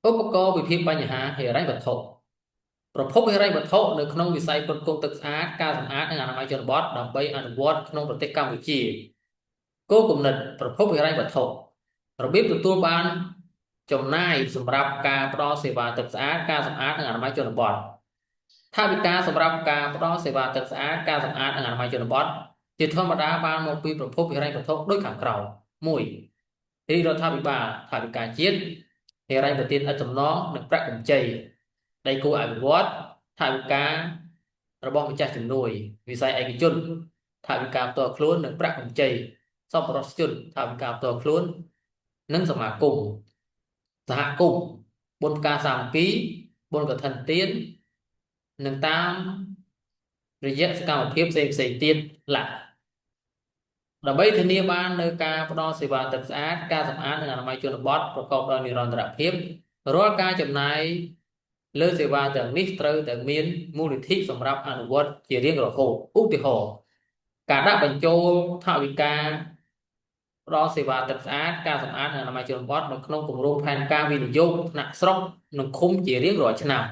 ឧបករណ៍វិភាគបញ្ហាហិរញ្ញវត្ថុប្រភពហិរញ្ញវត្ថុនៅក្នុងវិស័យគ្រប់គ្រងទឹកស្អាតការសម្អាតនិងអនាម័យជនបទដើម្បីអនុវត្តក្នុងប្រទេសកម្ពុជាគោលគំនិតប្រភពហិរញ្ញវត្ថុរបៀបទទួលបានចំណាយសម្រាប់ការផ្ដល់សេវាទឹកស្អាតការសម្អាតនិងអនាម័យជនបទថវិកាសម្រាប់ការផ្ដល់សេវាទឹកស្អាតការសម្អាតនិងអនាម័យជនបទជាធម្មតាបានមកពីប្រភពហិរញ្ញវត្ថុដូចខាងក្រោម1រាជរដ្ឋាភិបាលថវិកាជាតិហិរញ្ញប្បទានឥតចំណងនិងប្រាក់កម្ចីដៃគូអភិវឌ្ឍថវិការបស់ម្ចាស់ជំនួយវិស័យឯកជនថវិកាផ្ទាល់ខ្លួននិងប្រាក់កម្ចីសប្បុរសជនថវិកាផ្ទាល់ខ្លួននិងសមាគមសហគមន៍បុណ្យការសាមគ្គីបុណ្យកឋិនទាននិងតាមរយៈសកម្មភាពផ្សេងៗទៀតឡាដើម្បីធានាបាននូវការផ្ដល់សេវាទឹកស្អាតការសម្អាតនិងអនាម័យជនបទប្រកបដោយនិរន្តរភាពរាល់ការចំណាយលើសេវាទាំងនេះត្រូវតែមានមូលនិធិសម្រាប់អនុវត្តជារៀងរហូតឧទាហរណ៍ការដាក់បញ្ចូលថវិកាផ្ដល់សេវាទឹកស្អាតការសម្អាតនិងអនាម័យជនបទនៅក្នុងគម្រោងផែនការវិនិយោគថ្នាក់ស្រុកនិងឃុំជារៀងរាល់ឆ្នាំ